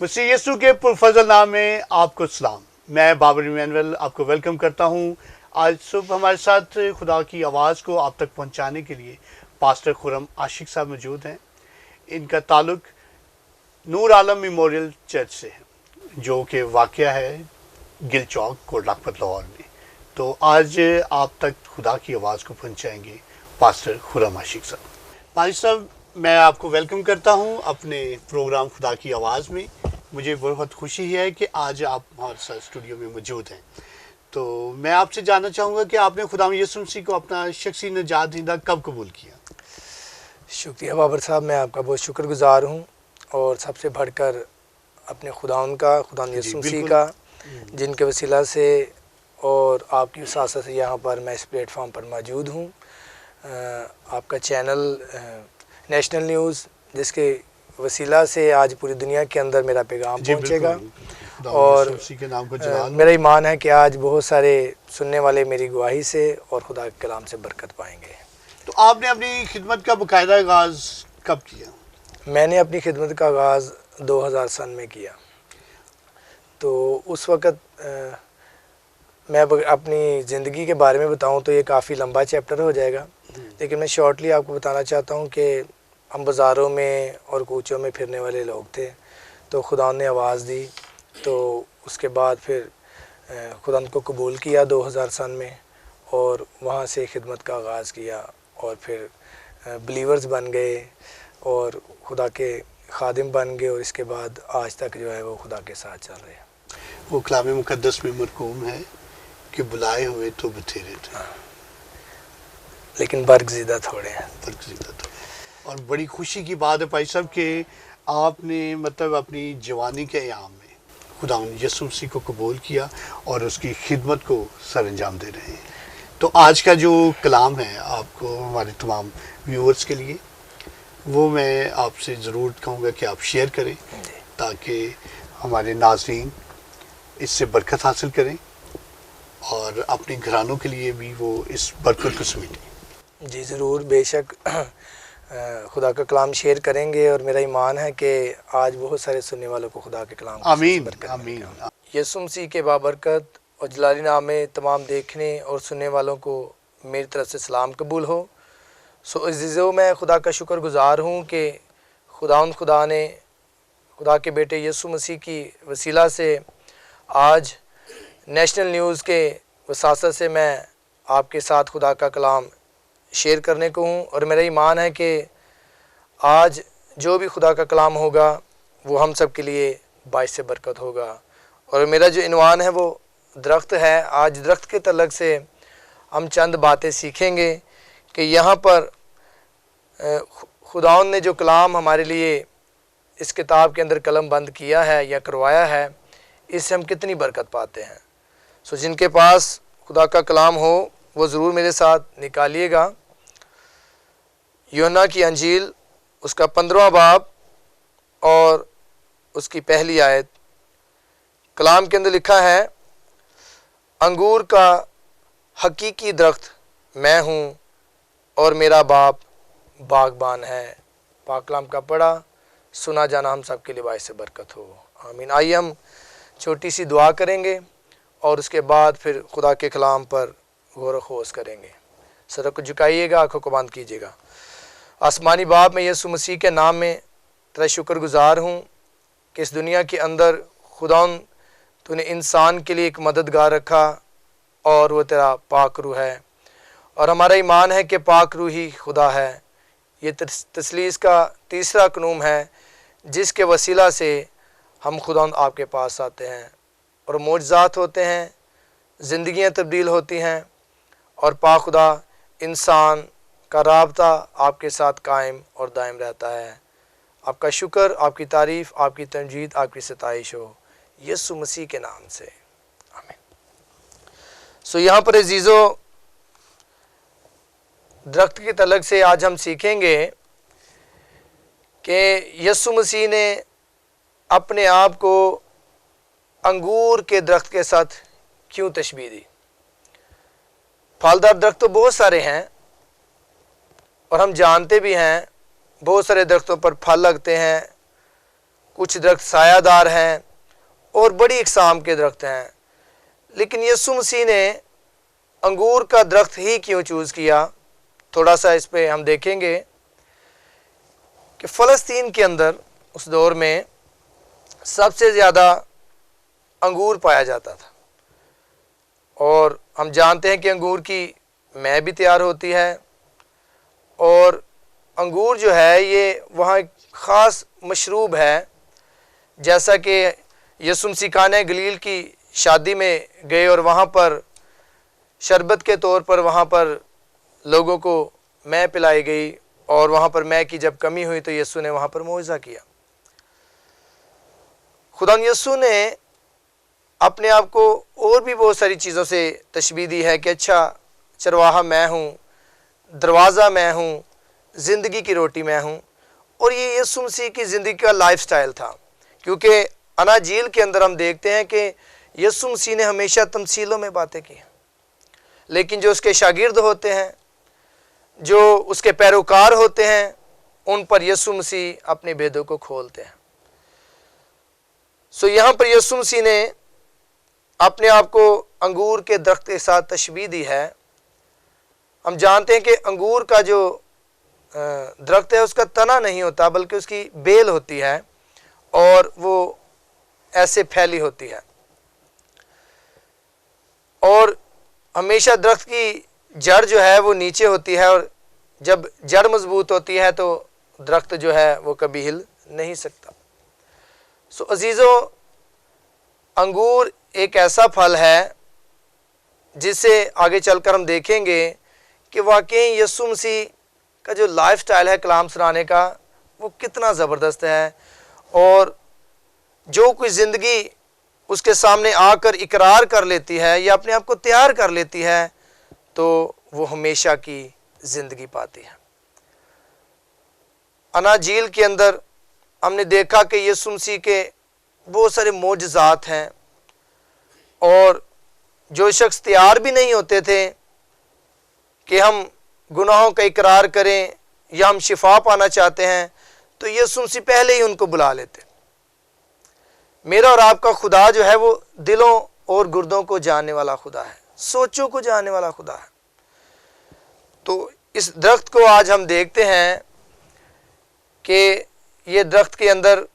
मसीह यीशु के पुरफजल नाम में आपको सलाम। मैं बाबर इमैनुअल आपको वेलकम करता हूँ। आज सुबह हमारे साथ खुदा की आवाज़ को आप तक पहुँचाने के लिए पास्टर खुरम आशिक साहब मौजूद हैं। इनका ताल्लुक नूर आलम मेमोरियल चर्च से है, जो कि वाक़या है गिल चौक कोट लखपत लाहौर में। तो आज आप तक खुदा की आवाज़ को पहुँचाएंगे पास्टर खुरम आशिक साहब। पास्टर साहब, मैं आपको वेलकम करता हूं अपने प्रोग्राम खुदा की आवाज़ में। मुझे बहुत खुशी है कि आज आप हमारे साथ स्टूडियो में मौजूद हैं। तो मैं आपसे जानना चाहूँगा कि आपने खुदा यीशु मसीह को अपना शख्सी निजात दहिंदा कब कबूल किया? शुक्रिया बाबर साहब, मैं आपका बहुत शुक्रगुजार हूँ और सबसे बढ़कर अपने खुदाउन यीशु मसीह का, जिनके वसीला से और आपकी वसासत से यहाँ पर मैं इस प्लेटफॉर्म पर मौजूद हूँ। आपका चैनल नेशनल न्यूज़, जिसके वसीला से आज पूरी दुनिया के अंदर मेरा पैगाम पहुँचेगा, और मेरा ईमान है कि आज बहुत सारे सुनने वाले मेरी गवाही से और खुदा के कलाम से बरकत पाएंगे। तो आपने अपनी खिदमत का बाकायदा आगाज़ कब किया? मैंने अपनी खिदमत का आगाज़ 2000 सन में किया। तो उस वक़्त मैं अपनी ज़िंदगी के बारे में बताऊं तो ये काफ़ी लंबा चैप्टर हो जाएगा, लेकिन मैं शॉर्टली आपको बताना चाहता हूं कि हम बाज़ारों में और कूचों में फिरने वाले लोग थे। तो खुदा ने आवाज़ दी, तो उसके बाद फिर खुदा को कबूल किया 2000 सन में, और वहाँ से खिदमत का आगाज़ किया, और फिर बिलीवर्स बन गए और खुदा के खादिम बन गए, और इसके बाद आज तक जो है वो खुदा के साथ चल रहे हैं। वो कलाम मुक़द्दस में मरकूम है कि बुलाए हुए तो बथेरे थे, लेकिन बरगज़ीदा थोड़े हैं। और बड़ी खुशी की बात है भाई साहब कि आपने मतलब अपनी जवानी के अयाम में खुदा यीशु मसीह को कबूल किया और उसकी खिदमत को सर अंजाम दे रहे हैं। तो आज का जो कलाम है आपको हमारे तमाम व्यूअर्स के लिए, वो मैं आपसे ज़रूर कहूँगा कि आप शेयर करें, ताकि हमारे नाज़रीन इससे बरकत हासिल करें और अपने घरानों के लिए भी वो इस बरकत को समेटें। जी ज़रूर, बेशक खुदा का कलाम शेयर करेंगे, और मेरा ईमान है कि आज बहुत सारे सुनने वालों को खुदा के कलाम आमीन आमीन। यीशु मसीह के बाबरकत और जलाली नाम में तमाम देखने और सुनने वालों को मेरी तरफ से सलाम कबूल हो। सो अज़ीज़ों, मैं खुदा का शुक्रगुज़ार हूँ कि खुदा ने खुदा के बेटे यीशु मसीह की वसीला से आज नेशनल न्यूज़ के वसासत से मैं आपके साथ खुदा का कलाम शेयर करने को हूँ। और मेरा ईमान है कि आज जो भी खुदा का कलाम होगा वो हम सब के लिए बाइस से बरकत होगा। और मेरा जो इनवान है वो दरख्त है। आज दरख्त के तलक से हम चंद बातें सीखेंगे कि यहाँ पर खुदाउन ने जो कलाम हमारे लिए इस किताब के अंदर कलम बंद किया है या करवाया है, इससे हम कितनी बरकत पाते हैं। सो जिनके पास खुदा का कलाम हो वो ज़रूर मेरे साथ निकालिएगा। यूहन्ना की अंजील उसका 15वां बाब और उसकी पहली आयत। कलाम के अंदर लिखा है, अंगूर का हकीकी दरख्त मैं हूँ और मेरा बाप बागबान है। पाक कलाम का पढ़ा सुना जाना हम सब के लिए बाइस से बरकत हो। आमीन। आइए हम छोटी सी दुआ करेंगे और उसके बाद फिर खुदा के कलाम पर गौर खोज करेंगे। सर को झुकाइएगा, आंखों को बंद कीजिएगा। आसमानी बाप, मैं यीशु मसीह के नाम में तेरा शुक्रगुजार हूँ कि इस दुनिया के अंदर खुदाउन तूने इंसान के लिए एक मददगार रखा, और वो तेरा पाक रूह है। और हमारा ईमान है कि पाक रूह ही खुदा है। ये तसलीस का तीसरा कानून है जिसके वसीला से हम खुदाउन आपके पास आते हैं और मोजज़ात होते हैं, ज़िंदगियाँ तब्दील होती हैं, और पाक खुदा इंसान का राबता आपके साथ कायम और दायम रहता है। आपका शुक्र, आपकी तारीफ़, आपकी तमजीद, आपकी सताइश हो यीशु मसीह के नाम से, आमीन। सो यहाँ पर अजीज़ों, दरख्त के तलक से आज हम सीखेंगे कि यीशु मसीह ने अपने आप को अंगूर के दरख्त के साथ क्यों तशबीह दी। फलदार दरख्त तो बहुत सारे हैं और हम जानते भी हैं बहुत सारे दरख्तों पर फल लगते हैं, कुछ दरख्त सायादार हैं और बड़ी इकसाम के दरख्त हैं। लेकिन यीशु मसीह ने अंगूर का दरख्त ही क्यों चूज़ किया, थोड़ा सा इस पे हम देखेंगे कि फ़लस्तीन के अंदर उस दौर में सबसे ज़्यादा अंगूर पाया जाता था, और हम जानते हैं कि अंगूर की मैं भी तैयार होती है, और अंगूर जो है ये वहाँ एक ख़ास मशरूब है। जैसा कि यीशु मसीह काना गलील की शादी में गए और वहाँ पर शरबत के तौर पर वहाँ पर लोगों को मैं पिलाई गई, और वहाँ पर मैं की जब कमी हुई तो यीशु ने वहाँ पर मुआवजा किया। खुदा यीशु ने अपने आप को और भी बहुत सारी चीज़ों से तशबीह दी है कि अच्छा चरवाहा मैं हूँ, दरवाज़ा मैं हूँ, ज़िंदगी की रोटी मैं हूँ। और ये यीशु मसीह की ज़िंदगी का लाइफ स्टाइल था, क्योंकि अनाजील के अंदर हम देखते हैं कि यीशु मसीह ने हमेशा तमसीलों में बातें की हैं, लेकिन जो उसके शागिर्द होते हैं, जो उसके पैरोकार होते हैं, उन पर यीशु मसीह अपने भेदों को खोलते हैं। सो यहाँ पर यीशु मसीह ने अपने आप को अंगूर के दरख्त के साथ तशबीह दी है। हम जानते हैं कि अंगूर का जो दरख्त है उसका तना नहीं होता, बल्कि उसकी बेल होती है और वो ऐसे फैली होती है, और हमेशा दरख्त की जड़ जो है वो नीचे होती है, और जब जड़ मजबूत होती है तो दरख्त जो है वो कभी हिल नहीं सकता। सो अजीज़ों, अंगूर एक ऐसा फल है जिसे आगे चलकर हम देखेंगे कि वाकई यीशु मसीह का जो लाइफ स्टाइल है कलाम सुनाने का वो कितना ज़बरदस्त है, और जो कोई ज़िंदगी उसके सामने आकर इकरार कर लेती है या अपने आप को तैयार कर लेती है तो वो हमेशा की ज़िंदगी पाती है। अनाजील के अंदर हमने देखा कि यीशु मसीह के बहुत सारे मोजज़ात हैं, और जो शख्स तैयार भी नहीं होते थे कि हम गुनाहों का इकरार करें या हम शिफा पाना चाहते हैं, तो यीशु मसीह पहले ही उनको बुला लेते। मेरा और आपका खुदा जो है वो दिलों और गुर्दों को जानने वाला खुदा है, सोचों को जानने वाला खुदा है। तो इस दरख्त को आज हम देखते हैं कि ये दरख्त के अंदर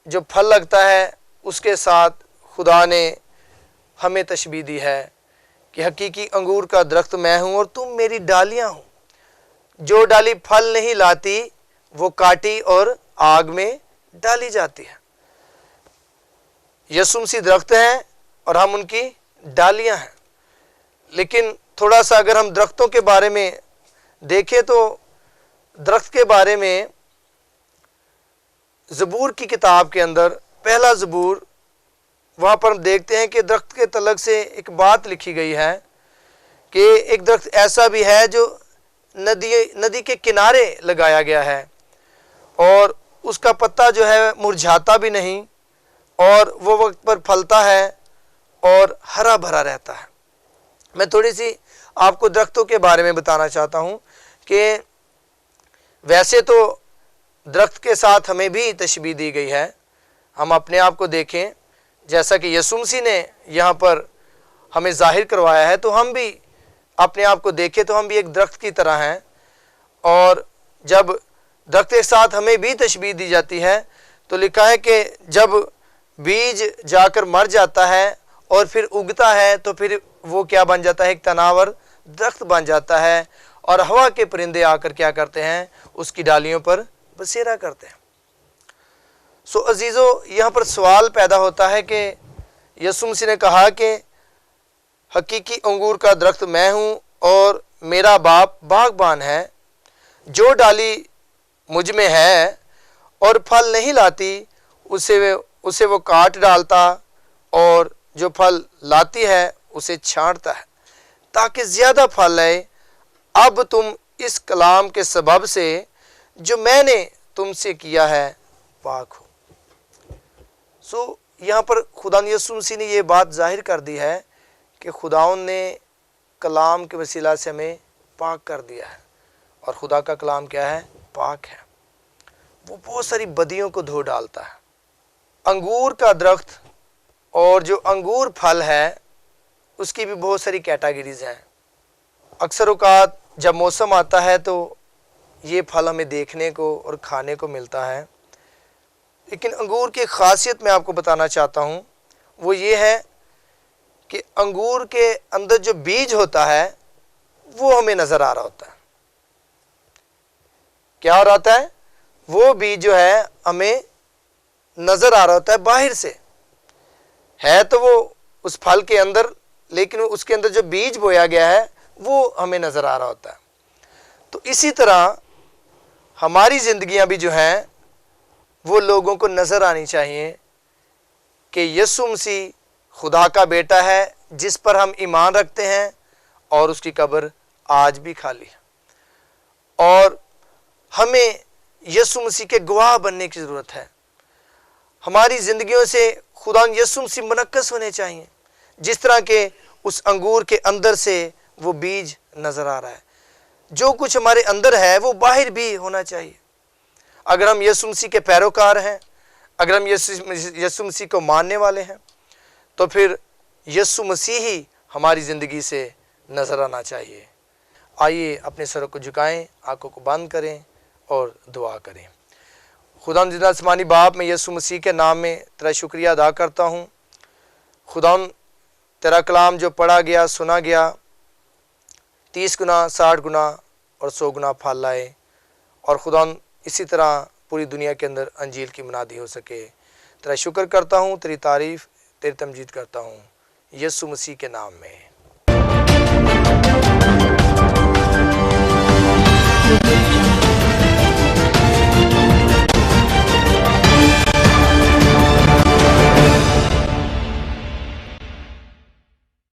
जो फल लगता है उसके साथ खुदा ने हमें तशबीह दी है कि हकीकी अंगूर का दरख्त मैं हूँ और तुम मेरी डालियाँ हो। जो डाली फल नहीं लाती वो काटी और आग में डाली जाती है। यीशु मसीह दरख्त हैं और हम उनकी डालियाँ हैं। लेकिन थोड़ा सा अगर हम दरख्तों के बारे में देखें तो दरख्त के बारे में ज़बूर की किताब के अंदर पहला ज़बूर, वहाँ पर हम देखते हैं कि दरख्त के तलक से एक बात लिखी गई है कि एक दरख्त ऐसा भी है जो नदी के किनारे लगाया गया है, और उसका पत्ता जो है मुरझाता भी नहीं, और वो वक्त पर फलता है और हरा भरा रहता है। मैं थोड़ी सी आपको दरख्तों के बारे में बताना चाहता हूँ कि वैसे तो दरख्त के साथ हमें भी तशबीह दी गई है। हम अपने आप को देखें, जैसा कि यीशु मसीह ने यहाँ पर हमें जाहिर करवाया है, तो हम भी अपने आप को देखें तो हम भी एक दरख्त की तरह हैं। और जब दरख्त के साथ हमें भी तशबीह दी जाती है तो लिखा है कि जब बीज जाकर मर जाता है और फिर उगता है तो फिर वो क्या बन जाता है, एक तनावर दरख्त बन जाता है, और हवा के परिंदे आकर क्या करते हैं, उसकी डालियों पर बसेरा करते हैं। सो अजीज़ों, यहाँ पर सवाल पैदा होता है कि यीशु मसीह ने कहा कि हकीकी अंगूर का दरख्त मैं हूँ और मेरा बाप बागबान है। जो डाली मुझ में है और फल नहीं लाती उसे वो काट डालता, और जो फल लाती है उसे छांटता है ताकि ज़्यादा फल लाए। अब तुम इस कलाम के सबब से जो मैंने तुमसे किया है पाक हो। सो यहाँ पर खुदा यीशु मसीह ने ये बात जाहिर कर दी है कि खुदाउन ने कलाम के वसीला से हमें पाक कर दिया है, और खुदा का कलाम क्या है, पाक है। वो बहुत सारी बदियों को धो डालता है। अंगूर का दरख्त और जो अंगूर फल है उसकी भी बहुत सारी कैटेगरीज हैं। अक्सर औकात जब मौसम आता है तो ये फल हमें देखने को और खाने को मिलता है, लेकिन अंगूर की खासियत मैं आपको बताना चाहता हूँ, वो ये है कि अंगूर के अंदर जो बीज होता है वो हमें नज़र आ रहा होता है। क्या हो रहा है? वो बीज जो है हमें नज़र आ रहा होता है बाहर से, है तो वो उस फल के अंदर, लेकिन उसके अंदर जो बीज बोया गया है वो हमें नज़र आ रहा होता है। तो इसी तरह हमारी ज़िंदगियां भी जो हैं वो लोगों को नज़र आनी चाहिए कि यीशु मसीह खुदा का बेटा है जिस पर हम ईमान रखते हैं, और उसकी कब्र आज भी खाली है। और हमें यीशु मसीह के गवाह बनने की ज़रूरत है। हमारी ज़िंदगियों से खुदा यीशु मसीह मुनक्कस होने चाहिए, जिस तरह के उस अंगूर के अंदर से वो बीज नज़र आ रहा है। जो कुछ हमारे अंदर है वो बाहर भी होना चाहिए। अगर हम यीशु मसीह के पैरोकार हैं, अगर हम यीशु मसीह को मानने वाले हैं, तो फिर यीशु मसीह ही हमारी ज़िंदगी से नज़र आना चाहिए। आइए अपने सरों को झुकाएं, आंखों को बंद करें और दुआ करें। खुदा जिंदा आसमानी बाप, मैं यीशु मसीह के नाम में तेरा शुक्रिया अदा करता हूँ। खुदा तेरा कलाम जो पढ़ा गया, सुना गया, 30 गुना, 60 गुना और 100 गुना फल लाए, और खुदा इसी तरह पूरी दुनिया के अंदर अंजील की मुनादी हो सके। तेरा शुक्र करता हूँ, तेरी तारीफ़, तेरी तमजीद करता हूँ, यीशु मसीह के नाम में।